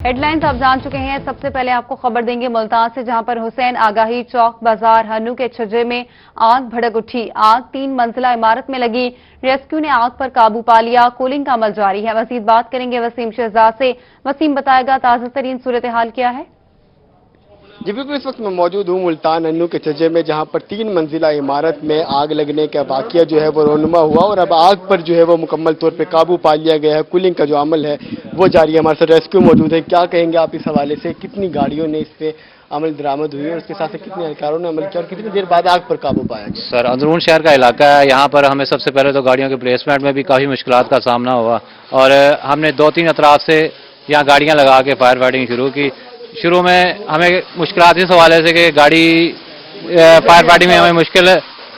Headlines आप जान चुके हैं। सबसे पहले आपको खबर देंगे मुल्तान से, जहां पर हुसैन आगाही चौक बाजार हन्नू के छज्जे में आग भड़क उठी। आग 3 मंजिला इमारत में लगी। रेस्क्यू ने आग पर काबू पा लिया। कूलिंग का अमल जारी है। मजीद बात करेंगे वसीम शहजाद से। वसीम बताएगा ताजा तरीन सूरत हाल क्या है। जी बिल्कुल, इस वक्त मैं मौजूद हूँ मुल्तान हन्नू के छज्जे में, जहाँ पर 3 मंजिला इमारत में आग लगने का वाकया जो है वो रोनुमा हुआ और अब आग पर जो है वो मुकम्मल तौर पे काबू पा लिया गया है। कूलिंग का जो अमल है वो जारी है। हमारे साथ रेस्क्यू मौजूद है। क्या कहेंगे आप इस हवाले से? कितनी गाड़ियों ने इस पे अमल दरामद हुई है और उसके साथ कितने अधिकारियों ने अमल किया और कितनी देर बाद आग पर काबू पाया गया? सर, अंदरून शहर का इलाका है। यहाँ पर हमें सबसे पहले तो गाड़ियों के प्लेसमेंट में भी काफ़ी मुश्किलात का सामना हुआ और हमने 2-3 अतराफ से यहाँ गाड़ियाँ लगा के फायर फाइटिंग शुरू की। शुरू में हमें मुश्किलात इस हवाले से कि गाड़ी फायर फाइटिंग में हमें मुश्किल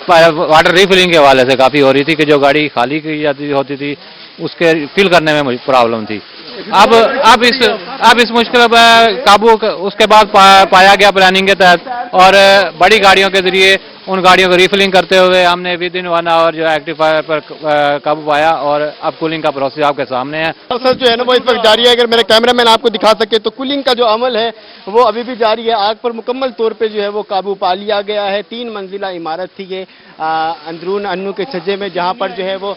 वाटर रिफिलिंग के हवाले से काफ़ी हो रही थी कि जो गाड़ी खाली की जाती होती थी उसके फिल करने में प्रॉब्लम थी। अब इस मुश्किल पर काबू उसके बाद पाया गया प्लानिंग के तहत और बड़ी गाड़ियों के जरिए उन गाड़ियों को रिफिलिंग करते हुए हमने विद इन 1 आवर जो एक्टिव फायर पर काबू पाया और अब कूलिंग का प्रोसेस आपके सामने है। सर जो है ना वो इस वक्त जारी है। अगर मेरे कैमरामैन आपको दिखा सके तो कूलिंग का जो अमल है वो अभी भी जारी है। आग पर मुकम्मल तौर पे जो है वो काबू पा लिया गया है। 3 मंजिला इमारत थी ये अंदरून हन्नू के छज्जे में, जहाँ पर जो है वो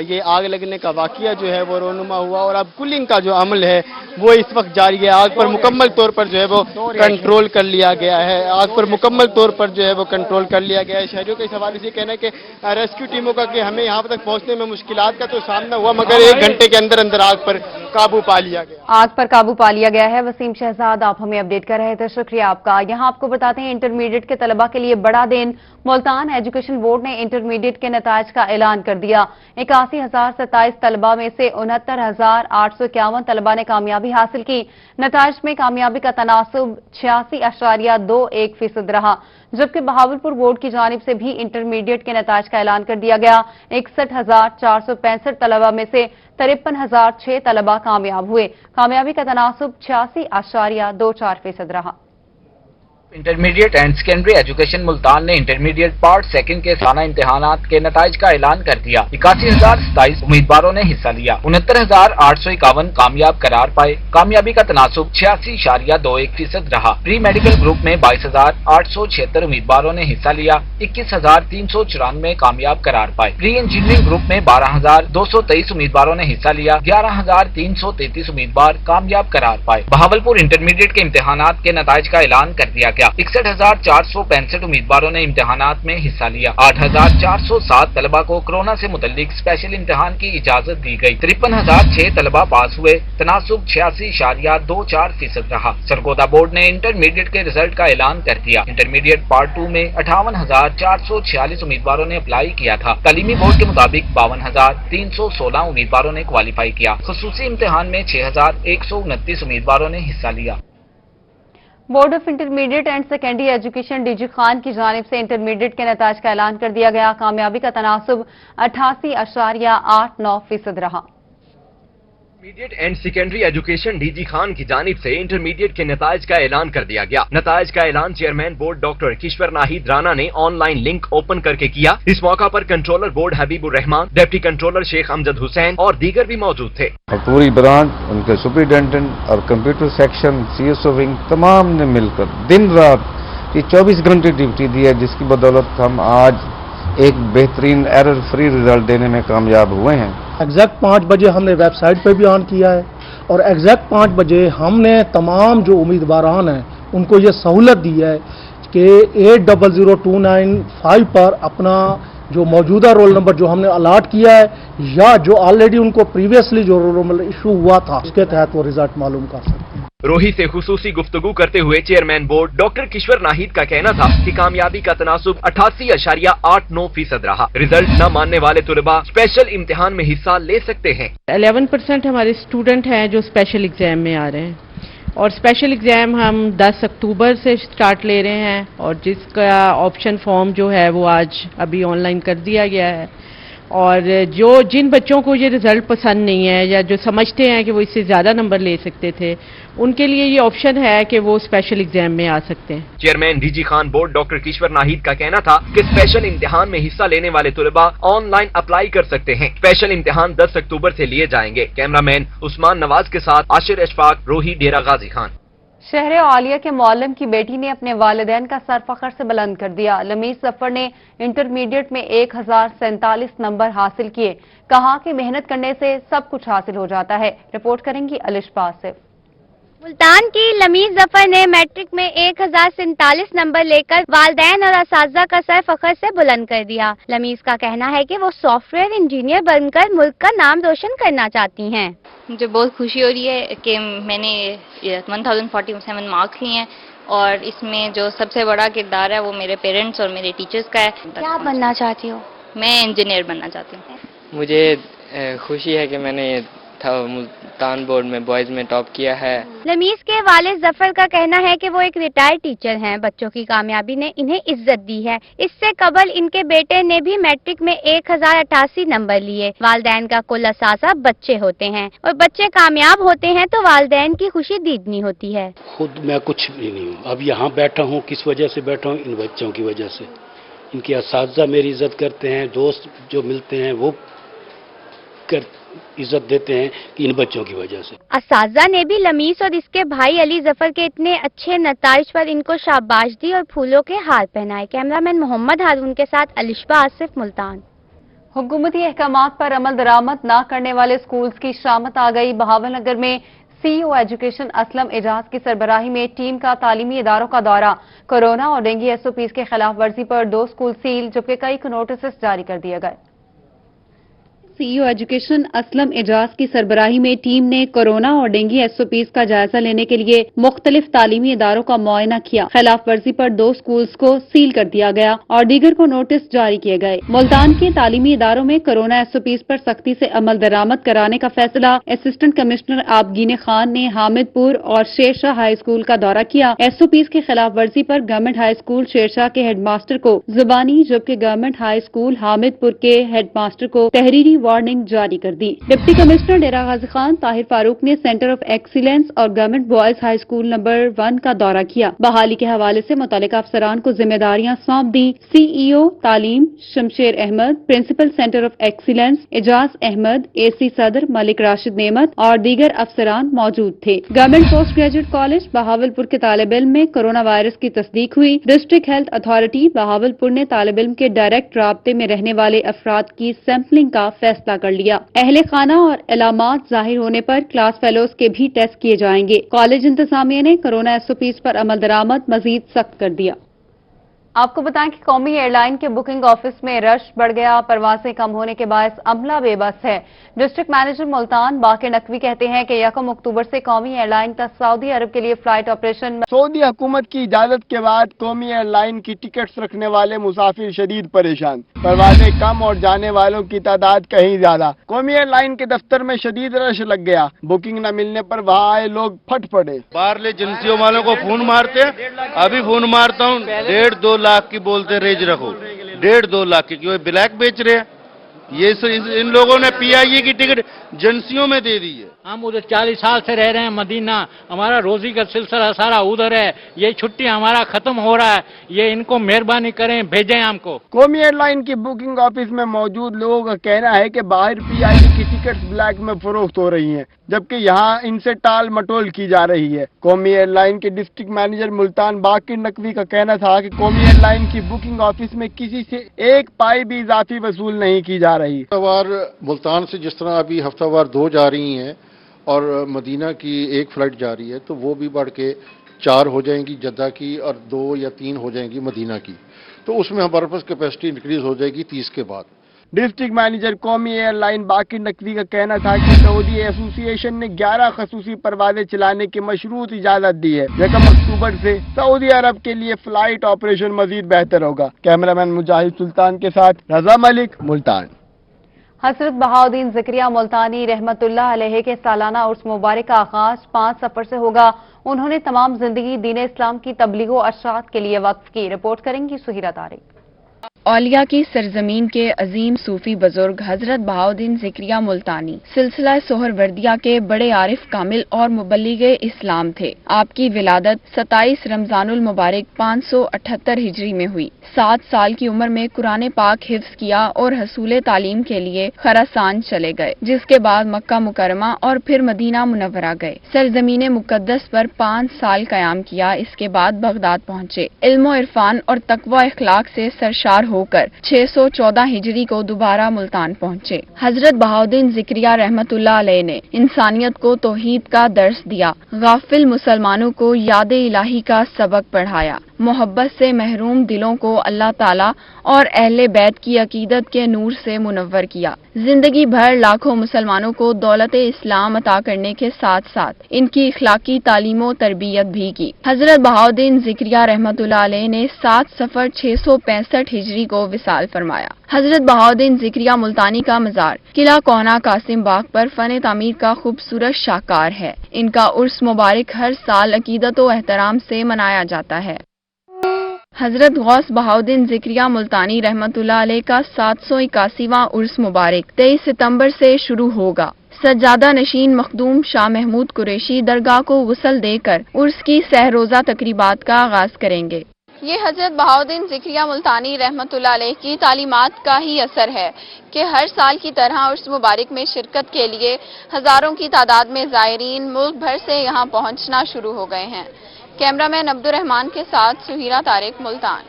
ये आग लगने का वाकया जो है वो रोनुमा हुआ और अब कूलिंग का जो अमल है वो इस वक्त जारी है। आग पर मुकम्मल तौर पर जो है वो कंट्रोल कर लिया गया है। आग पर मुकम्मल तौर पर जो है वो कंट्रोल कर लिया गया है। शहरियों के इस हवाले से कहना है कि रेस्क्यू टीमों का कि हमें यहाँ तक पहुँचने में मुश्किलात का तो सामना हुआ, मगर 1 घंटे के अंदर अंदर आग पर काबू पा लिया गया। आग पर काबू पा लिया गया है। वसीम शहजाद आप हमें अपडेट कर रहे थे, शुक्रिया आपका। यहाँ आपको बताते हैं इंटरमीडिएट के तलबा के लिए बड़ा दिन। मुल्तान एजुकेशन बोर्ड ने इंटरमीडिएट के नताइज का ऐलान कर दिया। 81,027 तलबा में से 69,851 तलबा ने कामयाबी हासिल की। नताइज में कामयाबी का तनासुब 86.21% रहा, जबकि बहावलपुर बोर्ड की जानिब से भी इंटरमीडिएट के नताइज का ऐलान कर दिया गया। 61,465 तलबा में से 53,006 तलबा कामयाब हुए। कामयाबी का तनासुब 86.24% रहा। Intermediate and secondary education Multan ने इंटरमीडिएट पार्ट 2 के साना इम्तिहानात के नताइज का ऐलान कर दिया। 81,027 उम्मीदवारों ने हिस्सा लिया। 69,851 कामयाब करार पाए। कामयाबी का तनासुब 86.21% रहा। प्री मेडिकल ग्रुप में 22,876 उम्मीदवारों ने हिस्सा लिया। 21,394 कामयाब करार पाए। प्री इंजीनियरिंग ग्रुप में 12,223 उम्मीदवारों ने हिस्सा लिया। 11,333 उम्मीदवार कामयाब करार पाए। बहावलपुर इंटरमीडिएट के इम्तिहानात के नताइज का ऐलान कर दिया गया। 61,465 उम्मीदवारों ने इम्तिहानात में हिस्सा लिया। 8,407 तलबा को कोरोना से मुतल्लिक स्पेशल इम्तिहान की इजाजत दी गई। 53,006 तलबा पास हुए। तनासुब 86.24% रहा। सरगोदा बोर्ड ने इंटरमीडिएट के रिजल्ट का ऐलान कर दिया। इंटरमीडिएट पार्ट 2 में 58,446 उम्मीदवारों ने अप्लाई किया था। तालीमी बोर्ड के मुताबिक 52,316 उम्मीदवारों ने क्वालिफाई किया। खुसूसी इम्तिहान में 6,129 उम्मीदवारों ने हिस्सा लिया। Board of intermediate and secondary education DG Khan की जानिब से इंटरमीडिएट के नताइज का ऐलान कर दिया गया। कामयाबी का तनासुब 88.89% रहा। Intermediate and secondary education DG Khan की जानिब से इंटरमीडिएट के नताइज का ऐलान कर दिया गया। नताइज का ऐलान chairman board doctor Kishwar Nahid Rana ने ऑनलाइन लिंक ओपन करके किया। इस मौका पर controller board Habibur Rehman, deputy controller Sheikh Amjad Hussain और दीगर भी मौजूद थे। पूरी ब्रांच, उनके सुपरिटेंडेंट और कंप्यूटर सेक्शन, CSO विंग तमाम ने मिलकर दिन रात ये 24 घंटे ड्यूटी दी है, जिसकी बदौलत हम आज एक बेहतरीन एरर फ्री रिजल्ट देने में कामयाब हुए हैं। एग्जैक्ट 5 बजे हमने वेबसाइट पे भी ऑन किया है और एग्जैक्ट 5 बजे हमने तमाम जो उम्मीदवारान हैं उनको ये सहूलत दी है कि 800295 पर अपना जो मौजूदा रोल नंबर जो हमने अलाट किया है या जो ऑलरेडी उनको प्रीवियसली जो रोल नंबर इशू हुआ था उसके तहत वो रिजल्ट मालूम कर सकते हैं। रोही से खुसूसी गुफ्तगू करते हुए chairman board doctor Kishwar Nahid का कहना था कि कामयाबी का तनासुब 88.89% रहा। रिजल्ट न मानने वाले तुलबा स्पेशल इम्तिहान में हिस्सा ले सकते हैं। 11% हमारे स्टूडेंट हैं जो स्पेशल एग्जाम में आ रहे हैं और स्पेशल एग्जाम हम 10 अक्टूबर से स्टार्ट ले रहे हैं और जिसका ऑप्शन फॉर्म जो है वो आज अभी ऑनलाइन कर दिया गया है। और जिन बच्चों को ये रिजल्ट पसंद नहीं है या जो समझते हैं कि वो इससे ज़्यादा नंबर ले सकते थे, उनके लिए ये ऑप्शन है कि वो स्पेशल एग्जाम में आ सकते हैं। Chairman D G Khan board doctor Kishwar Nahid का कहना था कि स्पेशल इम्तिहान में हिस्सा लेने वाले तलबा ऑनलाइन अप्लाई कर सकते हैं। स्पेशल इम्तिहान 10 अक्टूबर से लिए जाएंगे। कैमरामैन उस्मान नवाज के साथ आशिर अशफाक, रोही, डेरा गाजी खान। शहर औलिया के मौलम की बेटी ने अपने वालिदैन का सर फख्र से बुलंद कर दिया। लमीज जफर ने इंटरमीडिएट में 1047 नंबर हासिल किए। कहा कि मेहनत करने से सब कुछ हासिल हो जाता है। रिपोर्ट करेंगी अलिशा आसिफ। मुल्तान की लमीज जफर ने मैट्रिक में 1047 नंबर लेकर वालिदैन और असातिज़ा का सर फख्र से बुलंद कर दिया। लमीज का कहना है कि वो सॉफ्टवेयर इंजीनियर बनकर मुल्क का नाम रोशन करना चाहती हैं। मुझे बहुत खुशी हो रही है कि मैंने 1047 मार्क्स लिए हैं और इसमें जो सबसे बड़ा किरदार है वो मेरे पेरेंट्स और मेरे टीचर्स का है। क्या बनना चाहती हो? मैं इंजीनियर बनना चाहती हूँ। मुझे खुशी है कि मैंने मुल्तान बोर्ड में बॉयज में टॉप किया है। लमीज के वालिद जफर का कहना है कि वो एक रिटायर्ड टीचर हैं। बच्चों की कामयाबी ने इन्हें इज्जत दी है। इससे कबल इनके बेटे ने भी मैट्रिक में 1088 नंबर लिए। वालिदैन का कुल असासा बच्चे होते हैं और बच्चे कामयाब होते हैं तो वालिदैन की खुशी दीदनी होती है। खुद मैं कुछ भी नहीं हूँ, अब यहाँ बैठा हूँ किस वजह से बैठा हूँ? इन बच्चों की वजह से। इनके असातिज़ा मेरी इज्जत करते हैं, दोस्त जो मिलते हैं वो इज्जत देते हैं कि इन बच्चों की वजह से। असातिज़ा ने भी लमीज और इसके भाई अली जफर के इतने अच्छे नताइज पर इनको शाबाश दी और फूलों के हार पहनाए। कैमरामैन मोहम्मद हारून के साथ अलिशा आसिफ, मुल्तान। हुकूमती अहकामात पर अमल दरामद न करने वाले स्कूल्स की शामत आ गई। बहावलनगर में CEO एजुकेशन असलम एजाज की सरबराही में टीम का तालीमी इदारों का दौरा। कोरोना और डेंगू SOPs के खिलाफ वर्जी पर 2 स्कूल सील, जबकि कई को नोटिस जारी कर दिए गए। CEO एजुकेशन असलम एजाज की सरबराही में टीम ने कोरोना और डेंगू SOPs का जायजा लेने के लिए मुख्तलिफ तालीमी इदारों का मुआयना किया। खिलाफ वर्जी पर 2 स्कूल्स को सील कर दिया गया और दीगर को नोटिस जारी किए गए। मुल्तान के तालीमी इदारों में कोरोना SOPs पर सख्ती से अमल दरामद कराने का फैसला असिस्टेंट कमिश्नर आबगीन खान ने हामिदपुर और शेरशाह हाई स्कूल का दौरा किया। SOPs की खिलाफ वर्जी पर गवर्नमेंट हाई स्कूल शेरशाह के हेडमास्टर को जुबानी, जबकि गवर्नमेंट हाई स्कूल हामिदपुर के हेडमास्टर को तहरीरी वार्निंग जारी कर दी। डिप्टी कमिश्नर डेरा गाजी खान ताहिर फारूक ने सेंटर ऑफ एक्सीलेंस और government boys high school number 1 का दौरा किया। बहाली के हवाले से मुतल्लिका अफसरान को जिम्मेदारियां सौंप दी। CEO तालीम Shamsher Ahmed, principal centre of excellence Ejaz Ahmed, AC सदर मलिक राशिद नेमत और दीगर अफसरान मौजूद थे। Government post graduate college Bahawalpur के तालिब इल्म में कोरोना वायरस की तस्दीक हुई। डिस्ट्रिक्ट हेल्थ अथॉरिटी बहावलपुर ने तालिब इल्म के डायरेक्ट राब्ते में रहने वाले अफराद की सैंपलिंग का फैसला कर लिया। अहले खाना और अलामात जाहिर होने पर क्लास फेलोज के भी टेस्ट किए जाएंगे। कॉलेज इंतजामिया ने कोरोना SOPs पर अमल दरामद मजीद सख्त कर दिया। आपको बताएं कि कौमी एयरलाइन के बुकिंग ऑफिस में रश बढ़ गया। परवासें कम होने के बायस अमला बेबस है। डिस्ट्रिक्ट मैनेजर मुल्तान बाकिर नकवी कहते हैं कि 1 अक्टूबर से कौमी एयरलाइन का सऊदी अरब के लिए फ्लाइट ऑपरेशन। सऊदी हुकूमत की इजाजत के बाद कौमी एयरलाइन की टिकट्स रखने वाले मुसाफिर शदीद परेशान। परवाजें कम और जाने वालों की तादाद कहीं ज्यादा। कौमी एयरलाइन के दफ्तर में शदीद रश लग गया। बुकिंग न मिलने पर वहाँ आए लोग फट पड़े। बाहरले एजेंसियों वालों को फोन मारते हैं, अभी फोन मारता हूँ 1.5-2 लाख की बोलते रेज रखो, 1.5-2 लाख की क्यों ब्लैक बेच रहे हैं। ये इन लोगों ने PIA की टिकट एजेंसियों में दे दी है। हम उधर 40 साल से रह रहे हैं मदीना, हमारा रोजी का सिलसिला सारा उधर है। ये छुट्टी हमारा खत्म हो रहा है, ये इनको मेहरबानी करें भेजें हमको। कौमी एयरलाइन की बुकिंग ऑफिस में मौजूद लोगों का कहना है कि बाहर PIA की टिकट्स ब्लैक में फरोख्त हो रही हैं, जबकि यहाँ इनसे टाल मटोल की जा रही है। कौमी एयरलाइन के डिस्ट्रिक्ट मैनेजर मुल्तान बाकिर नकवी का कहना था कि कौमी एयरलाइन की बुकिंग ऑफिस में किसी से 1 पाई भी इजाफी वसूल नहीं की जा रही। हफ्तावार मुल्तान से जिस तरह अभी हफ्तावार 2 जा रही हैं और मदीना की 1 फ्लाइट जा रही है, तो वो भी बढ़ के 4 हो जाएंगी जद्दा की और 2 या 3 हो जाएंगी मदीना की। तो उसमें हमारे पास कैपेसिटी इंक्रीज हो जाएगी 30 के बाद। डिस्ट्रिक्ट मैनेजर कौमी एयरलाइन बाकिर नकवी का कहना था कि सऊदी एसोसिएशन ने 11 खसूसी परवाजें चलाने की मशरूत इजाजत दी है। 1 अक्टूबर से सऊदी अरब के लिए फ्लाइट ऑपरेशन मजीद बेहतर होगा। कैमरामैन मुजाहिद सुल्तान के साथ रजा मलिक, मुल्तान। हजरत बहाउद्दीन ज़करिया मुल्तानी रहमतुल्लाह अलैह के सालाना उर्स मुबारक का आगाज 5 सफर से होगा। उन्होंने तमाम जिंदगी दीन इस्लाम की तबलीग व अरशाद के लिए वक्फ की। रिपोर्ट करेंगी सुहिरा तारिक। औलिया की सरजमीन के अजीम सूफी बुजुर्ग हजरत बहाउद्दीन जिक्रिया मुल्तानी सिलसिला सोहरवर्दिया के बड़े आरिफ कामिल और मुबल्लिगे इस्लाम थे। आपकी विलादत 27 रमजानुल मुबारक 578 हिजरी में हुई। 7 साल की उम्र में कुरान पाक हिफ्ज किया और हसूल तालीम के लिए खरासान चले गए, जिसके बाद मक्का मुकरमा और फिर मदीना मुनव्वरा गए। सरजमीन मुकद्दस पर 5 साल कयाम किया। इसके बाद बगदाद पहुंचे। इल्म इरफान और तकवा इखलाक से सरशार होकर 614 हिजरी को दोबारा मुल्तान पहुंचे। हजरत बहाउद्दीन जिक्रिया रहमतुल्लाह अलैह ने इंसानियत को तौहीद का दर्स दिया, गाफिल मुसलमानों को याद इलाही का सबक पढ़ाया, मोहब्बत से महरूम दिलों को अल्लाह ताला और अहले बैत की अकीदत के नूर से मुनव्वर किया। जिंदगी भर लाखों मुसलमानों को दौलत इस्लाम अता करने के साथ साथ इनकी इखलाकी तालीम तरबियत भी की। हजरत बहाउद्दीन जिक्रिया रहमतुल्लाह अलैह ने 7 सफर 665 हिजरी को विसाल फरमाया। हजरत बहाउद्दीन जिक्रिया मुल्तानी का मजार किला कोना कासिम बाग पर फन तामीर का खूबसूरत शाहकार है। इनका उर्स मुबारक हर साल अकीदत व एहतराम से मनाया जाता है। हजरत गौस बहाउद्दीन जिक्रिया मुल्तानी रहमतुल्लाह अलैह का 781वां उर्स मुबारक 23 सितंबर से शुरू होगा। सज्जादा नशीन मखदूम शाह महमूद कुरैशी दरगाह को गुस्ल देकर उर्स की सहरोजा तकरीबात का आगाज करेंगे। ये हजरत बहाउद्दीन जिक्रिया मुल्तानी रहमतुल्लाह अलैह की तालीमात का ही असर है कि हर साल की तरह उर्स मुबारक में शिरकत के लिए हजारों की तादाद में ज़ायरीन मुल्क भर से यहाँ पहुँचना शुरू हो गए हैं। कैमरामैन अब्दुल रहमान के साथ सुहीरा तारिक, मुल्तान।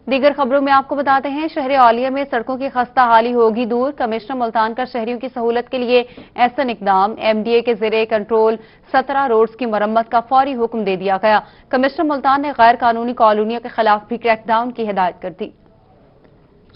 दीगर खबरों में आपको बताते हैं, शहर औलिया में सड़कों की खस्ता हाली होगी दूर। कमिश्नर मुल्तान का शहरियों की सहूलत के लिए ऐसा इकदाम। एमडीए के ज़ेरे कंट्रोल 17 रोड्स की मरम्मत का फौरी हुक्म दे दिया गया। कमिश्नर मुल्तान ने गैर कानूनी कॉलोनियों के खिलाफ भी क्रैकडाउन की हिदायत कर दी।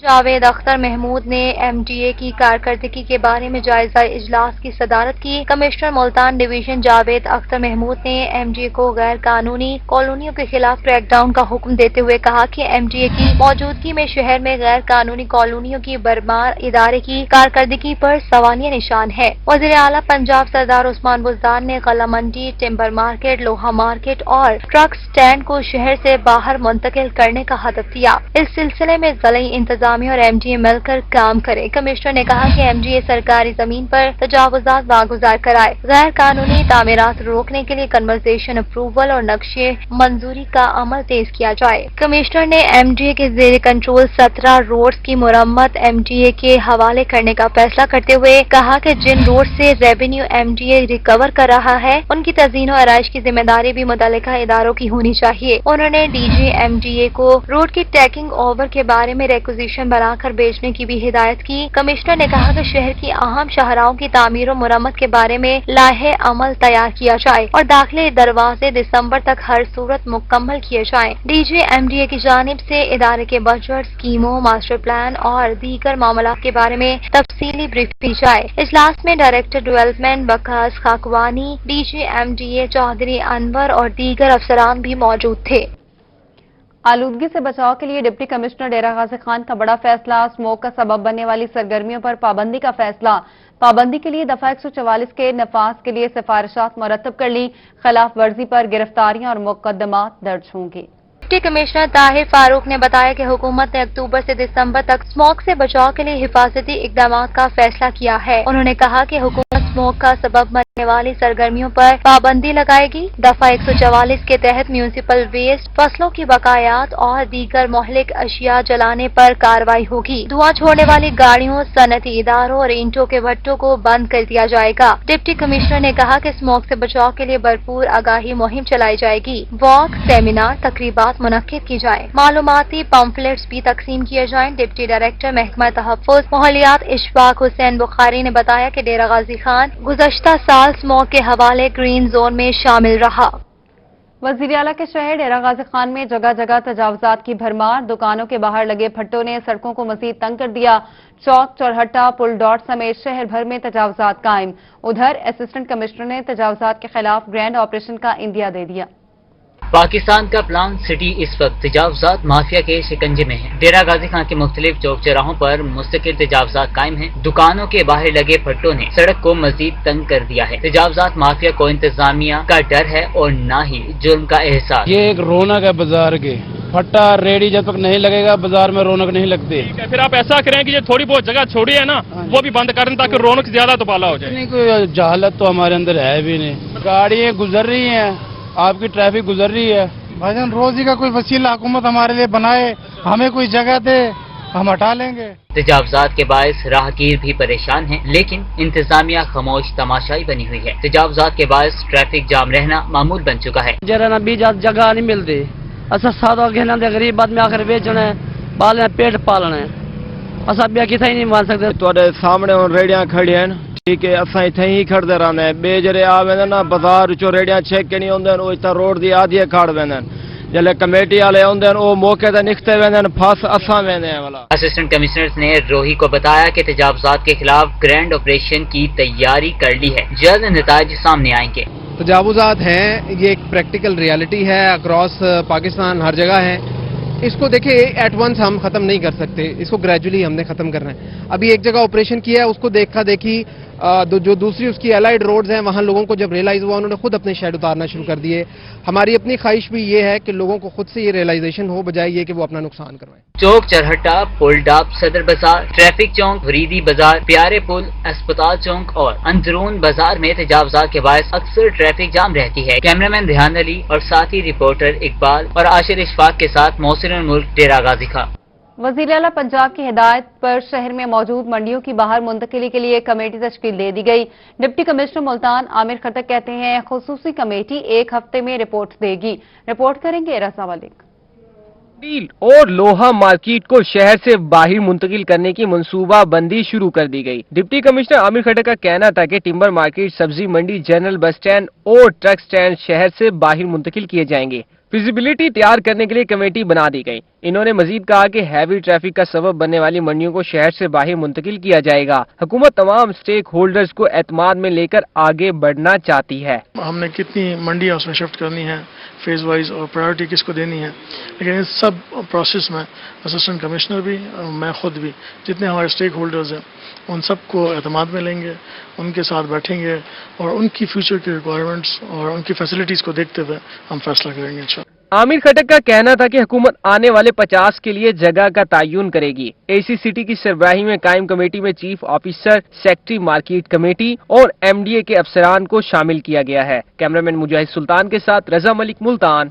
जावेद अख्तर महमूद ने एमडीए की कारकर्दगी के बारे में जायजा इजलास की सदारत की। कमिश्नर मुल्तान डिवीजन जावेद अख्तर महमूद ने एमडीए को गैर कानूनी कॉलोनियों के खिलाफ क्रैकडाउन का हुक्म देते हुए कहा कि एमडीए की मौजूदगी में शहर में गैर कानूनी कॉलोनियों की बरमार इदारे की कारकर्दगी पर सवालिया निशान है। वज़ीर आला पंजाब सरदार उस्मान बुज़दार ने कला मंडी, टिम्बर मार्केट, लोहा मार्केट और ट्रक स्टैंड को शहर से बाहर मुंतकिल करने का हदफ दिया। इस सिलसिले में ज़िला इंतजाम और एमडीए मिलकर काम करे। कमिश्नर ने कहा कि एमडीए सरकारी जमीन पर तजावुजात वागुजार कराए। गैर कानूनी तामीरात रोकने के लिए कन्वर्सेशन अप्रूवल और नक्शे मंजूरी का अमल तेज किया जाए। कमिश्नर ने एमडीए के जेर कंट्रोल 17 रोड्स की मुरम्मत एमडीए के हवाले करने का फैसला करते हुए कहा कि जिन रोड से रेवेन्यू एमडीए रिकवर कर रहा है उनकी तज़ीन और आराइश की जिम्मेदारी भी मुतल्लिका इदारों की होनी चाहिए। उन्होंने डीजी एमडीए को रोड की टैकिंग ओवर के बारे में रेक्विजिशन बनाकर बेचने की भी हिदायत की। कमिश्नर ने कहा कि शहर की अहम शाहराहों की तामीर और मुरम्मत के बारे में लाहे अमल तैयार किया जाए और दाखिले दरवाजे दिसंबर तक हर सूरत मुकम्मल किए जाएं। डीजी एमडीए की जानिब से इदारे के बजट, स्कीमों, मास्टर प्लान और दीगर मामला के बारे में तफसीली ब्रीफ दी जाए। इजलास में डायरेक्टर डेवलपमेंट बकास खाकवानी, डीजी एमडीए चौधरी अनवर और दीगर अफसरान भी मौजूद थे। आलूदगी से बचाव के लिए डिप्टी कमिश्नर डेरा गाजी खान का बड़ा फैसला। स्मोक का सबब बनने वाली सरगर्मियों पर पाबंदी का फैसला। पाबंदी के लिए दफा 144 के नफाज के लिए सिफारिशात मुरतब कर ली। खिलाफ वर्जी पर गिरफ्तारियां और मुकदमात दर्ज होंगे। डिप्टी कमिश्नर ताहिर फारूक ने बताया कि हुकूमत ने अक्टूबर से दिसंबर तक स्मोक से बचाव के लिए हिफाजती इकदाम का फैसला किया है। उन्होंने कहा कि हुकूमत स्मोक का सबब बनने वाली सरगर्मियों पर पाबंदी लगाएगी। दफा 144 के तहत म्यूनिसिपल वेस्ट, फसलों की बकायात और दीगर मोहलिक अशिया जलाने पर कार्रवाई होगी। धुआं छोड़ने वाली गाड़ियों, सनती इदारों और ईंटों के भट्टों को बंद कर दिया जाएगा। डिप्टी कमिश्नर ने कहा कि स्मोक से बचाव के लिए भरपूर आगाही मुहिम चलाई जाएगी। वॉक, सेमिनार, तकरीबात मुनक्किद की जाए। मालूमाती पम्फलेट्स भी तकसीम किए जाएं। डिप्टी डायरेक्टर महकमा तहफ़्फ़ुज़ माहौलियात इशफाक हुसैन बुखारी ने बताया कि डेरा गाजी खान गुज़श्ता साल स्मोक के हवाले ग्रीन जोन में शामिल रहा। वज़ीर आला के शहर डेरा गाजी खान में जगह जगह तजावुजात की भरमार। दुकानों के बाहर लगे भट्टों ने सड़कों को मजीद तंग कर दिया। चौक, चौरहट्टा, पुल डॉट समेत शहर भर में तजावुजात कायम। उधर असिस्टेंट कमिश्नर ने तजावुजात के खिलाफ ग्रैंड ऑपरेशन का इंदिया दे दिया। पाकिस्तान का प्लान सिटी इस वक्त तजावुजात माफिया के शिकंजे में है। डेरा गाजी खान के मुख्तलिफ चौक चौराहों पर मुस्तकिल तजावुजात कायम है। दुकानों के बाहर लगे भट्टों ने सड़क को मजीद तंग कर दिया है। तजावुजात माफिया को इंतजामिया का डर है और न ही जुर्म का एहसास। ये एक रौनक है बाजार के, फट्टा रेडी जब तक नहीं लगेगा बाजार में रौनक नहीं लगती। फिर आप ऐसा करें कि ये थोड़ी बहुत जगह छोड़ी है ना, वो भी बंद करें ताकि रौनक ज्यादा दुबाला हो जाए। नहीं, कोई जहालत तो हमारे अंदर है भी नहीं। गाड़ियाँ गुजर रही हैं, आपकी ट्रैफिक गुजर रही है। भाईजान रोजी का कोई वसीला हुकूमत हमारे लिए बनाए, हमें कोई जगह दे, हम हटा लेंगे। तजावजात के बायस राहगीर भी परेशान हैं, लेकिन इंतजामिया खामोश तमाशाई बनी हुई है। तजावजात के बायस ट्रैफिक जाम रहना मामूल बन चुका है। जरा ना भी जगह नहीं मिलती, असा सादा कहना गरीब आदमी आकर बेचना है, पालना पेट पालना है, असा भी किथा ही नहीं मान सकते। तुहाडे सामने हुण रेड़ियां खड़ी हैं, ठीक है, असां इत्थे ही खड़दे रहने हैं। बे जरे आ वेंदे ना बाजार चो रेड़ियां छेक के नहीं आउंदे, ओ इत्थे रोड दी आधी खड़ वेंदे। जल्ले कमेटी वाले आउंदे ओ मौके ते निकते वेंदे, फस असां वेंदे हैं वाला। असिस्टेंट कमिश्नर ने रोही को बताया कि तजावजात के खिलाफ ग्रैंड ऑपरेशन की तैयारी कर ली है, जल्द नताइज सामने आएंगे। तजावुजात हैं, ये एक प्रैक्टिकल रियलिटी है, अक्रॉस पाकिस्तान हर जगह है। इसको देखिए एट वंस हम खत्म नहीं कर सकते, इसको ग्रेजुअली हमने खत्म करना है। अभी एक जगह ऑपरेशन किया है, उसको देखा देखी जो दूसरी उसकी एलाइड रोड्स हैं वहाँ लोगों को जब रियलाइज हुआ उन्होंने खुद अपने शेड उतारना शुरू कर दिए। हमारी अपनी ख्वाहिश भी ये है कि लोगों को खुद से ये रियलाइजेशन हो, बजाय ये कि वो अपना नुकसान करवाएं। चौक चरहट्टा, पुलडाप, सदर बाजार, ट्रैफिक चौक, वरीदी बाजार, प्यारे पुल, अस्पताल चौक और अंदरून बाजार में तजावजात के बायस अक्सर ट्रैफिक जाम रहती है। कैमरामैन रेहान अली और साथी रिपोर्टर इकबाल और आशिर इशफाक के साथ मोहसिन मुल्क, डेरा गाजी खां। वज़ीर आला पंजाब की हिदायत पर शहर में मौजूद मंडियों की बाहर मुंतकिली के लिए कमेटी तश्कील दे दी गई। डिप्टी कमिश्नर मुल्तान आमिर खटक कहते हैं खुसूसी कमेटी एक हफ्ते में रिपोर्ट देगी। रिपोर्ट करेंगे रसा मलिक। स्टील और लोहा मार्केट को शहर से बाहर मुंतकिल करने की मंसूबा बंदी शुरू कर दी गई। डिप्टी कमिश्नर आमिर खटक का कहना था कि टिम्बर मार्केट, सब्जी मंडी, जनरल बस स्टैंड और ट्रक स्टैंड शहर से बाहर मुंतकिल किए जाएंगे। फिजिबिलिटी तैयार करने के लिए कमेटी बना दी गई। इन्होंने मजीद कहा कि हैवी ट्रैफिक का सबब बनने वाली मंडियों को शहर से बाहर मुंतकिल किया जाएगा। हुकूमत तमाम स्टेक होल्डर्स को एतमाद में लेकर आगे बढ़ना चाहती है। हमने कितनी मंडियां उसमें शिफ्ट करनी है, फेज वाइज, और प्रायोरिटी किसको देनी है, लेकिन इस सब प्रोसेस में असिस्टेंट कमिश्नर भी और मैं खुद भी, जितने हमारे स्टेक होल्डर्स हैं, उन सबको एतमाद में लेंगे, उनके साथ बैठेंगे और उनकी फ्यूचर की रिक्वायरमेंट्स और उनकी फैसिलिटीज़ को देखते हुए हम फैसला करेंगे इंशाल्लाह। आमिर खटक का कहना था कि हुकूमत आने वाले 50 के लिए जगह का तयन करेगी। एसी सिटी की सरबराही में कायम कमेटी में chief officer, secretary market committee और MDA के अफसरान को शामिल किया गया है। कैमरामैन मुजाहिद सुल्तान के साथ रजा मलिक, मुल्तान।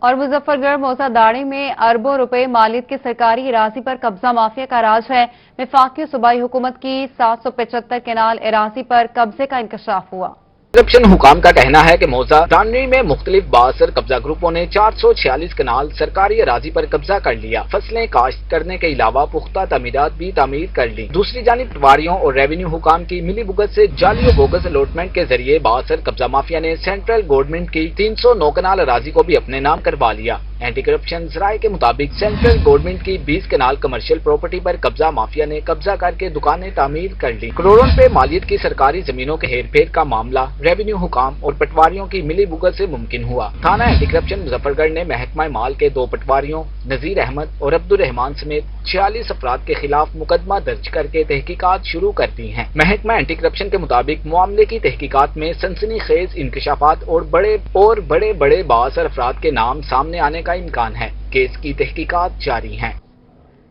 और मुजफ्फरगढ़ मौसादाड़ी में अरबों रुपए मालियत के सरकारी इराजी पर कब्जा माफिया का राज है। वफाकी सूबाई हुकूमत की 775 केनाल इराजी पर कब्जे का इंकशाफ हुआ। करप्शन हुकाम का कहना है कि मौजा दानवी में मुख्तलिफ बासर कब्जा ग्रुपों ने 446 कनाल सरकारी अराजी पर कब्जा कर लिया। फसलें काश्त करने के अलावा पुख्ता तमीरात भी तामीर कर ली। दूसरी जानिब पटवारियों और रेवेन्यू हुकाम की मिली भुगत से जाली और बोगस अलॉटमेंट के जरिए बासर कब्जा माफिया ने सेंट्रल गवर्नमेंट की 309 कनाल अराजी को भी अपने नाम करवा लिया। एंटी करप्शन जराये के मुताबिक सेंट्रल गवर्नमेंट की 20 कनाल कमर्शियल प्रॉपर्टी पर कब्जा माफिया ने कब्जा करके दुकानें तामीर कर ली। करोड़ों रुपए मालियत की सरकारी जमीनों के हेर फेर का मामला रेवेन्यू हुकाम और पटवारियों की मिली भुगत से मुमकिन हुआ। थाना एंटी करप्शन मुजफ्फरगढ़ ने महकमा माल के 2 पटवारियों नजीर अहमद और अब्दुल रहमान समेत 46 अफराद के खिलाफ मुकदमा दर्ज करके तहकीकात शुरू कर दी हैं। महकमा एंटी करप्शन के मुताबिक मामले की तहकीकात में सनसनीखेज इंकशाफात और बड़े बासर अफराद के नाम सामने आने का इम्कान है। केस की तहकीकात जारी है।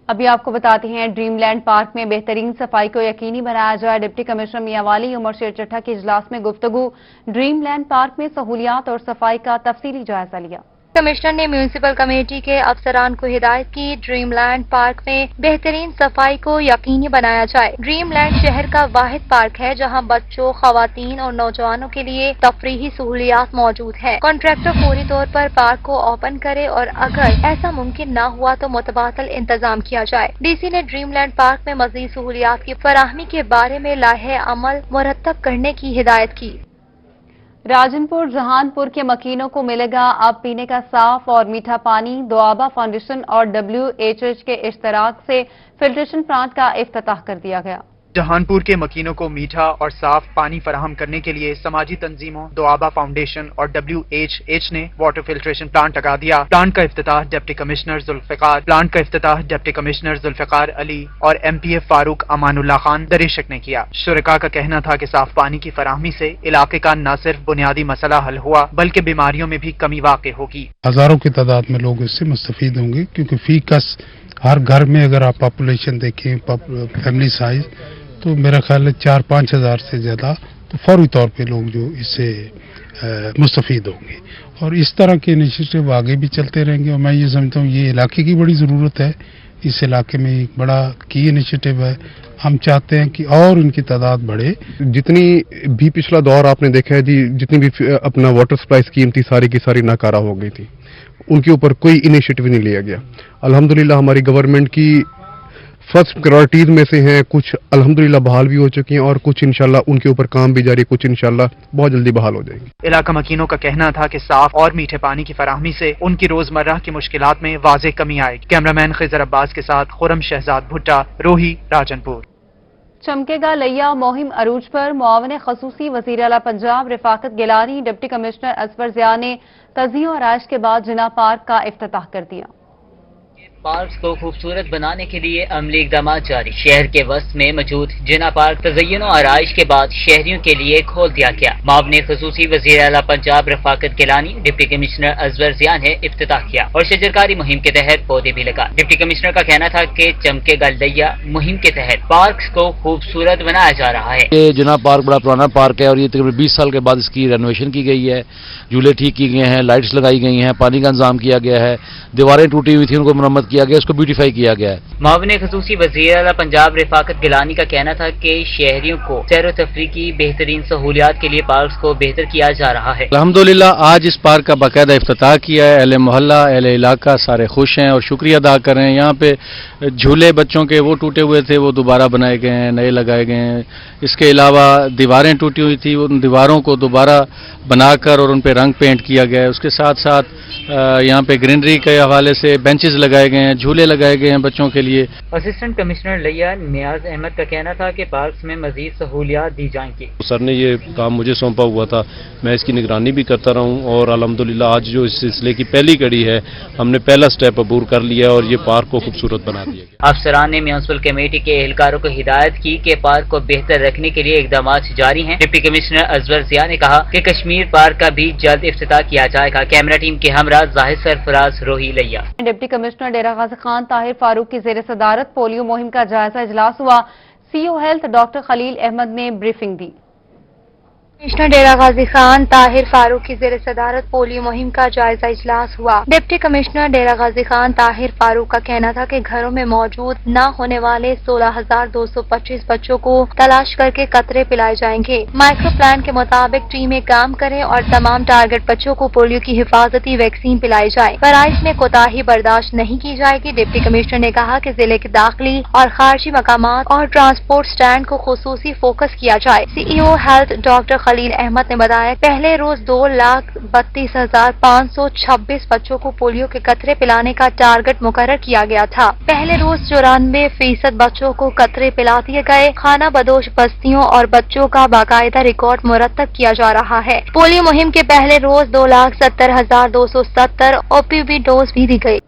अभी आपको बताते हैं ड्रीमलैंड पार्क में बेहतरीन सफाई को यकीनी बनाया जाए। डिप्टी कमिश्नर मियांवाली उमर शेर चट्ठा के इजलास में गुफ्तगू। ड्रीमलैंड पार्क में सहूलियात और सफाई का तफसीली जायजा लिया। कमिश्नर ने म्यूनिसिपल कमेटी के अफसरान को हिदायत की ड्रीमलैंड पार्क में बेहतरीन सफाई को यकीनी बनाया जाए। ड्रीमलैंड शहर का वाहिद पार्क है जहां बच्चों, खवातीन और नौजवानों के लिए तफरीही सहूलियात मौजूद है। कॉन्ट्रैक्टर फौरी तौर पर पार्क को ओपन करे और अगर ऐसा मुमकिन न हुआ तो मुतबादल इंतजाम किया जाए। DC ने ड्रीमलैंड पार्क में मजीद सहूलियात की फराहमी के बारे में लाहे अमल मुरतब करने की हिदायत की। राजनपुर जहानपुर के मकीनों को मिलेगा अब पीने का साफ और मीठा पानी। दोआबा फाउंडेशन और WHH के इश्तराक से फिल्ट्रेशन प्लांट का इफ्तिताह कर दिया गया। جہانپور کے مکینوں کو میٹھا اور صاف پانی فراہم کرنے کے لیے سماجی تنظیموں دعابہ فاؤنڈیشن اور WHH نے واٹر فلٹریشن پلانٹ لگا دیا۔ پلانٹ کا افتتاح ڈپٹی کمشنر ذوالفقار علی اور MPF فاروق امان اللہ خان دریشک نے کیا۔ شرکاء کا کہنا تھا کہ صاف پانی کی فراہمی سے علاقے کا نہ صرف بنیادی مسئلہ حل ہوا بلکہ بیماریوں میں بھی کمی واقع ہوگی۔ ہزاروں کی تعداد میں لوگ اس سے مستفید ہوں گے، کیونکہ فی کس ہر گھر میں اگر آپ پاپولیشن دیکھیں، فیملی سائز، تو میرا خیال ہے 4-5 ہزار سے زیادہ تو فوری طور پہ لوگ جو اس سے مستفید ہوں گے، اور اس طرح کے انیشیٹو آگے بھی چلتے رہیں گے۔ اور میں یہ سمجھتا ہوں یہ علاقے کی بڑی ضرورت ہے، اس علاقے میں ایک بڑا کی انیشیٹو ہے، ہم چاہتے ہیں کہ اور ان کی تعداد بڑھے۔ جتنی بھی پچھلا دور آپ نے دیکھا ہے جی، جتنی بھی اپنا واٹر سپلائی اسکیم تھی ساری کی ساری ناکارہ ہو گئی تھی، ان کے اوپر کوئی انیشیٹو نہیں لیا گیا۔ الحمدللہ ہماری گورنمنٹ کی فرسٹ پرائرٹیز میں سے ہیں، کچھ الحمدللہ بحال بھی ہو چکی ہیں اور کچھ انشاءاللہ ان کے اوپر کام بھی جاری، کچھ انشاءاللہ بہت جلدی بحال ہو جائیں گے۔ علاقہ مکینوں کا کہنا تھا کہ صاف اور میٹھے پانی کی فراہمی سے ان کی روزمرہ کی مشکلات میں واضح کمی آئے گی۔ کیمرامین خضر عباس کے ساتھ خرم شہزاد بھٹا، روہی، راجنپور۔ چمکے گا لیا مہم عروج پر معاون خصوصی وزیر اعلیٰ پنجاب رفاقت گیلانی ڈپٹی کمشنر اصفر ضیاء نے تزئین و آرائش کے بعد جناح پارک کا افتتاح کر دیا۔ پارکس کو خوبصورت بنانے کے لیے عملی اقدامات جاری۔ شہر کے وسط میں موجود جناح پارک تزئین و آرائش کے بعد شہریوں کے لیے کھول دیا گیا۔ معاون خصوصی وزیر اعلیٰ پنجاب رفاقت گیلانی ڈپٹی کمشنر اصفر ضیاء نے افتتاح کیا اور شجرکاری مہم کے تحت پودے بھی لگا۔ ڈپٹی کمشنر کا کہنا تھا کہ چمکے گا لیا مہم کے تحت پارکس کو خوبصورت بنایا جا رہا ہے۔ یہ جناح پارک بڑا پرانا پارک ہے اور یہ تقریباً 20 سال کے بعد اس کی رینوویشن کی گئی ہے، جھولے ٹھیک کیے گئے ہیں، لائٹس لگائی گئی ہیں، پانی کا انتظام کیا گیا ہے، دیواریں ٹوٹی ہوئی تھیں ان کو مرمت کیا گیا، اس کو بیوٹیفائی کیا گیا ہے۔ معاون خصوصی وزیر اعلیٰ پنجاب رفاقت گیلانی کا کہنا تھا کہ شہریوں کو سیر و تفریح کی بہترین سہولیات کے لیے پارکس کو بہتر کیا جا رہا ہے۔ الحمدللہ آج اس پارک کا باقاعدہ افتتاح کیا ہے، اہل محلہ اہل علاقہ سارے خوش ہیں اور شکریہ ادا کر رہے ہیں۔ یہاں پہ جھولے بچوں کے وہ ٹوٹے ہوئے تھے وہ دوبارہ بنائے گئے ہیں، نئے لگائے گئے ہیں۔ اس کے علاوہ دیواریں ٹوٹی ہوئی تھی، ان دیواروں کو دوبارہ بنا کر اور ان پہ رنگ پینٹ کیا گیا ہے۔ اس کے ساتھ ساتھ یہاں پہ گرینری کے حوالے سے بینچز لگائے گئے ہیں، جھولے لگائے گئے ہیں بچوں کے لیے۔ اسسٹنٹ کمشنر لیا نیاز احمد کا کہنا تھا کہ پارکس میں مزید سہولیات دی جائیں گی۔ سر نے یہ کام مجھے سونپا ہوا تھا، میں اس کی نگرانی بھی کرتا رہا ہوں اور الحمدللہ آج جو اس سلسلے کی پہلی کڑی ہے ہم نے پہلا سٹیپ عبور کر لیا اور یہ پارک کو خوبصورت بنا دیا گیا۔ افسران نے میونسپل کمیٹی کے اہلکاروں کو ہدایت کی کہ پارک کو بہتر رکھنے کے لیے اقدامات جاری ہیں۔ ڈپٹی کمشنر اصفر ضیاء نے کہا کہ کشمیر پارک کا بھی جلد افتتاح کیا جائے گا۔ کیمرہ ٹیم کے ہمراہ ظاہر سرفراز، روہی، لیا۔ ڈپٹی کمشنر ڈیرہ غازی خان طاہر فاروق کی زیر صدارت پولیو مہم کا جائزہ اجلاس ہوا۔ CO ہیلتھ ڈاکٹر خلیل احمد نے بریفنگ دی۔ کمشنر ڈیرہ غازی خان طاہر فاروق کی زیر صدارت پولیو مہم کا جائزہ اجلاس ہوا۔ ڈپٹی کمشنر ڈیرہ غازی خان طاہر فاروق کا کہنا تھا کہ گھروں میں موجود نہ ہونے والے 16,225 بچوں کو تلاش کر کے قطرے پلائے جائیں گے۔ مائکرو پلان کے مطابق ٹیمیں کام کریں اور تمام ٹارگٹ بچوں کو پولیو کی حفاظتی ویکسین پلائی جائے۔ فرائض میں کوتاہی برداشت نہیں کی جائے گی۔ ڈپٹی کمشنر نے کہا کہ ضلع کے داخلی اور خارجی مقامات اور ٹرانسپورٹ سٹینڈ کو خصوصی فوکس کیا جائے۔ CEO ہیلتھ ڈاکٹر خلیل احمد نے بتایا پہلے روز 2,32,526 بچوں کو پولیو کے قطرے پلانے کا ٹارگٹ مقرر کیا گیا تھا۔ پہلے روز 94% بچوں کو قطرے پلا دیے گئے۔ خانہ بدوش بستیوں اور بچوں کا باقاعدہ ریکارڈ مرتب کیا جا رہا ہے۔ پولیو مہم کے پہلے روز 2,70,270 OPV ڈوز بھی دی گئی۔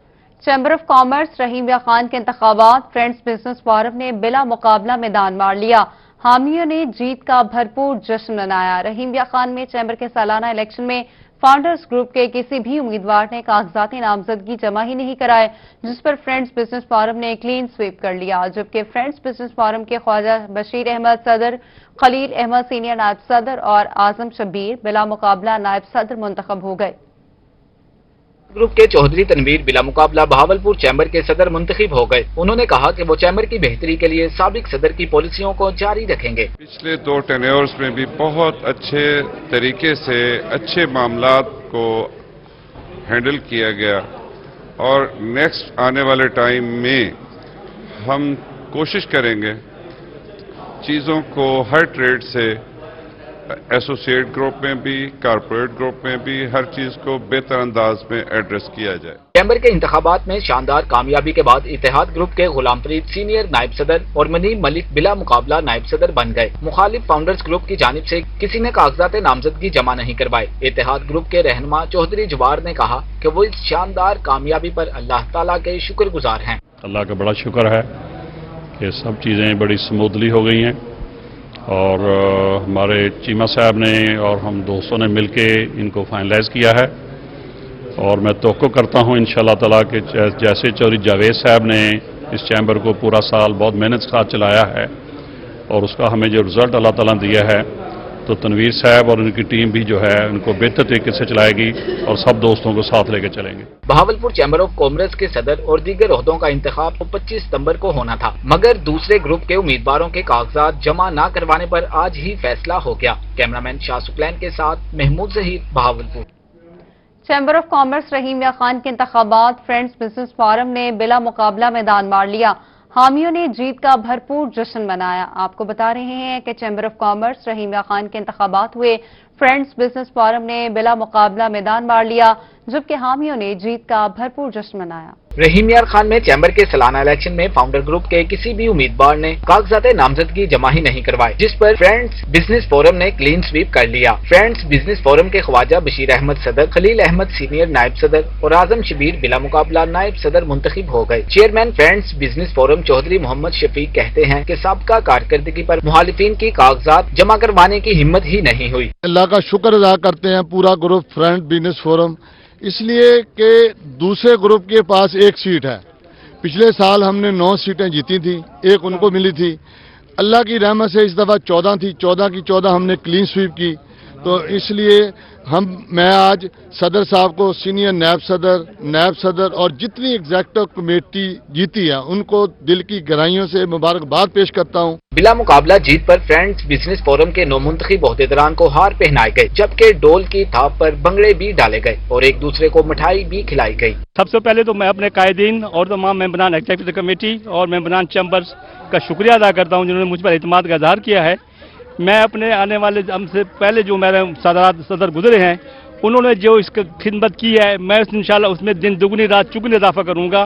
چیمبر آف کامرس رحیم یا خان کے انتخابات فرینڈز بزنس فورم نے بلا مقابلہ میدان مار لیا۔ حامیوں نے جیت کا بھرپور جشن منایا۔ رحیم یا خان میں چیمبر کے سالانہ الیکشن میں فاؤنڈرز گروپ کے کسی بھی امیدوار نے کاغذاتی نامزدگی جمع ہی نہیں کرائے، جس پر فرینڈز بزنس فورم نے کلین سویپ کر لیا، جبکہ فرینڈز بزنس فورم کے خواجہ بشیر احمد صدر، خلیل احمد سینئر نائب صدر اور اعظم شبیر بلا مقابلہ نائب صدر منتخب ہو گئے۔ گروپ کے چودھری تنویر بلا مقابلہ بہاولپور چیمبر کے صدر منتخب ہو گئے۔ انہوں نے کہا کہ وہ چیمبر کی بہتری کے لیے سابق صدر کی پالیسیوں کو جاری رکھیں گے۔ پچھلے 2 ٹینیورز میں بھی بہت اچھے طریقے سے اچھے معاملات کو ہینڈل کیا گیا اور نیکسٹ آنے والے ٹائم میں ہم کوشش کریں گے چیزوں کو ہر ٹریڈ سے एसोसिएट ग्रुप में भी, कारपोरेट ग्रुप में भी हर चीज़ को बेहतर अंदाज में एड्रेस किया जाए। चैम्बर के इंतखाबात में शानदार कामयाबी के बाद इत्तेहाद ग्रुप के गुलाम फरीद सीनियर नायब सदर और मनीम मलिक बिला मुकाबला नायब सदर बन गए। मुखालिफ फाउंडर्स ग्रुप की जानिब से किसी ने कागजात नामजदगी जमा नहीं करवाए। इत्तेहाद ग्रुप के रहनुमा चौधरी जुबार ने कहा कि वो इस शानदार कामयाबी पर अल्लाह ताला के शुक्रगुजार हैं। अल्लाह का बड़ा शुक्र है कि सब चीज़ें बड़ी स्मूथली हो गई हैं और हमारे चीमा साहब ने और हम दोस्तों ने मिलके इनको फाइनलाइज किया है और मैं तवक्को करता हूँ इंशाअल्लाह ताला कि जैसे चौधरी जावेद साहब ने इस चैम्बर को पूरा साल बहुत मेहनत के साथ चलाया है और उसका हमें जो रिज़ल्ट अल्लाह ताला ने दिया है, तो तनवीर साहब और उनकी टीम भी जो है उनको बेहतर तरीके से चलाएगी और सब दोस्तों को साथ लेकर चलेंगे। बहावलपुर चैम्बर ऑफ कॉमर्स के सदर और दीगर ओहदों का इंतखाब 25 सितंबर को होना था, मगर दूसरे ग्रुप के उम्मीदवारों के कागजात जमा न करवाने पर आज ही फैसला हो गया। कैमरामैन शाह सुक्लैन के साथ Mahmood Zaheer, Bahawalpur. Chamber of commerce Rahim Yar Khan के इंतखाबात फ्रेंड्स बिजनेस फोरम ने बिला मुकाबला मैदान मार लिया। हामियों ने जीत का भरपूर जश्न मनाया। आपको बता रहे हैं कि chamber of commerce Rahim Yar Khan के इंतखाबात हुए, फ्रेंड्स बिजनेस फोरम ने बिला मुकाबला मैदान मार लिया, जबकि हामियों ने जीत का भरपूर जश्न मनाया। रहीम यार खान में चैम्बर के सालाना इलेक्शन में फाउंडर ग्रुप के किसी भी उम्मीदवार ने कागजात नामजदगी जमा ही नहीं करवाए, जिस पर फ्रेंड्स बिजनेस फोरम ने क्लीन स्वीप कर लिया। फ्रेंड्स बिजनेस फोरम के ख्वाजा बशीर अहमद सदर, खलील अहमद सीनियर नायब सदर और आजम शबीर बिला मुकाबला नायब सदर मुंतखब हो गए। Chairman friends business forum Chaudhry Mohammad Shafiq कहते हैं कि साबका कारकर्दगी पर मुखालिफिन की कागजात जमा करवाने की हिम्मत ही नहीं हुई। अल्लाह का शुक्र अदा करते हैं पूरा ग्रुप फ्रेंड बिजनेस फोरम, इसलिए कि दूसरे ग्रुप के पास एक सीट है। पिछले साल हमने 9 सीटें जीती थी, एक उनको मिली थी। अल्लाह की रहमत से इस दफ़ा 14 थी, 14 की 14 हमने क्लीन स्वीप की। तो इसलिए मैं आज सदर साहब को, सीनियर नायब सदर और जितनी एग्जेक्टिव कमेटी जीती है उनको दिल की गहराइयों से मुबारकबाद पेश करता हूँ। बिला मुकाबला जीत पर फ्रेंड्स बिजनेस फोरम के नौमुंतखब ओहदेदारान को हार पहनाए गए, जबकि डोल की थाप पर भंगड़े भी डाले गए और एक दूसरे को मिठाई भी खिलाई गई। सबसे पहले तो मैं अपने कायदीन और तमाम मेंबरान एग्जीक्यूटिव कमेटी और मेंबरान चैम्बर्स का शुक्रिया अदा करता हूँ जिन्होंने मुझ पर इत्मीनान का इजहार किया है। मैं अपने आने वाले हमसे पहले जो मेरे सदर गुजरे हैं उन्होंने जो इसकी खिदमत की है, मैं इंशाल्लाह उसमें दिन दुगनी रात चुगनी इजाफा करूंगा।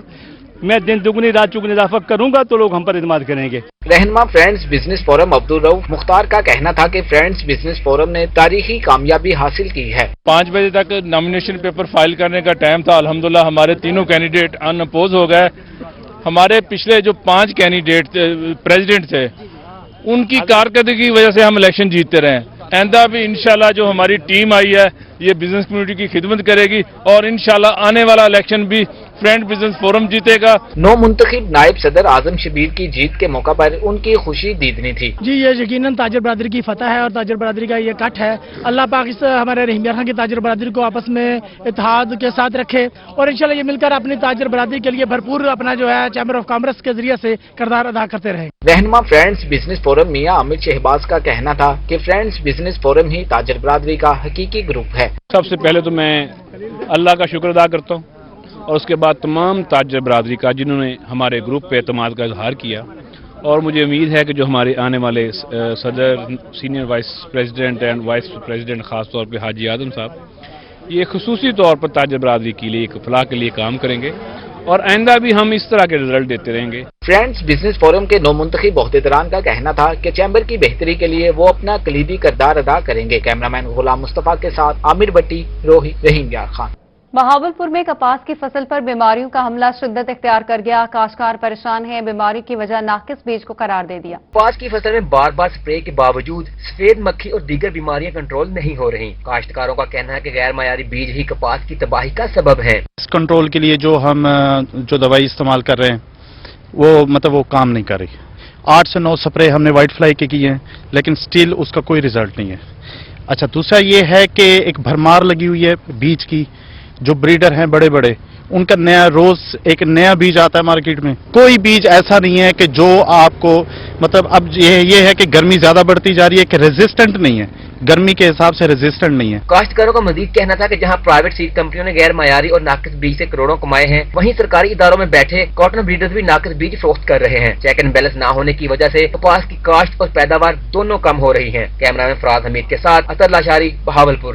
मैं दिन दुगनी रात चुगनी इजाफा करूंगा तो लोग हम पर इत्मीनान करेंगे। रहनुमा friends business forum Abdul Rauf Mukhtar का कहना था कि फ्रेंड्स बिजनेस फोरम ने तारीखी कामयाबी हासिल की है। 5 बजे तक नॉमिनेशन पेपर फाइल करने का टाइम था। अल्हम्दुलिल्लाह हमारे तीनों कैंडिडेट अनअपोज हो गए। हमारे पिछले जो 5 कैंडिडेट प्रेसिडेंट थे उनकी कारकर्दगी की वजह से हम इलेक्शन जीतते रहे। आइंदा भी इंशाल्लाह जो हमारी टीम आई है ये बिजनेस कम्युनिटी की खिदमत करेगी और इंशाल्लाह आने वाला इलेक्शन भी फ्रेंड बिजनेस फोरम जीतेगा। नौ मुंतखब नायब सदर आजम शबीर की जीत के मौका पर उनकी खुशी दीदनी थी। जी ये यकीनन ताजर बरादरी की फतह है और ताजर बरादरी का ये कट है। अल्लाह पाक इस हमारे रहीम यार खान की ताजर बरादरी को आपस में इत्तेहाद के साथ रखे और इंशाल्लाह ये मिलकर अपनी ताजर बरादरी के लिए भरपूर अपना जो है चैम्बर ऑफ कॉमर्स के जरिए से किरदार अदा करते रहे। रहनुमा फ्रेंड्स बिजनेस फोरम मियां अमित शहबाज का कहना था कि फ्रेंड्स बिजनेस फोरम ही ताजर बरादरी का हकीकी ग्रुप है। सबसे पहले तो मैं अल्लाह का शुक्र अदा करता हूँ और उसके बाद तमाम ताजर बरादरी का जिन्होंने हमारे ग्रुप पे एतमाद का इजहार किया और मुझे उम्मीद है कि जो हमारे आने वाले सदर, senior vice president and vice president ख़ास तौर पे हाजी आदम साहब ये खुसूसी तौर पर ताजर बरादरी के लिए, एक फलाह के लिए काम करेंगे और आइंदा भी हम इस तरह के रिजल्ट देते रहेंगे। फ्रेंड्स बिजनेस फोरम के नौ मुंतखब ओहदेदारान का कहना था कि चैम्बर की बेहतरी के लिए वो अपना कलीदी किरदार अदा करेंगे। कैमरामैन गुलाम मुस्तफा के साथ आमिर भट्टी, रोही, रहीम यार खान। बहावलपुर में कपास की फसल पर बीमारियों का हमला शिद्दत इख्तियार कर गया। काश्तकार परेशान है, बीमारी की वजह नाकिस बीज को करार दे दिया। कपास की फसल में बार बार स्प्रे के बावजूद सफेद मक्खी और दीगर बीमारियां कंट्रोल नहीं हो रही। काश्तकारों का कहना है कि गैर मायारी बीज ही कपास की तबाही का सबब है। इस कंट्रोल के लिए जो हम जो दवाई इस्तेमाल कर रहे हैं वो काम नहीं कर रही। 8 से 9 स्प्रे हमने वाइट फ्लाई के किए हैं लेकिन स्टिल उसका कोई रिजल्ट नहीं है। अच्छा, दूसरा ये है कि एक भरमार लगी हुई है बीज की। जो ब्रीडर हैं बड़े बड़े उनका नया रोज एक नया बीज आता है मार्केट में। कोई बीज ऐसा नहीं है कि जो आपको अब ये है कि गर्मी ज्यादा बढ़ती जा रही है कि रेजिस्टेंट नहीं है। गर्मी के हिसाब से रेजिस्टेंट नहीं है। काश्तकारों का मजीद कहना था कि जहां प्राइवेट सीड कंपनियों ने गैर मायारी और नाकिस बीज से करोड़ों कमाए हैं, वहीं सरकारी इदारों में बैठे कॉटन ब्रीडर्स भी नाकिस बीज फरोख्त कर रहे हैं। चेक एंड बैलेंस न होने की वजह से कपास की काश्त और पैदावार दोनों कम हो रही है। कैमरा में फराज हमीद के साथ असद लाशारी, बहावलपुर।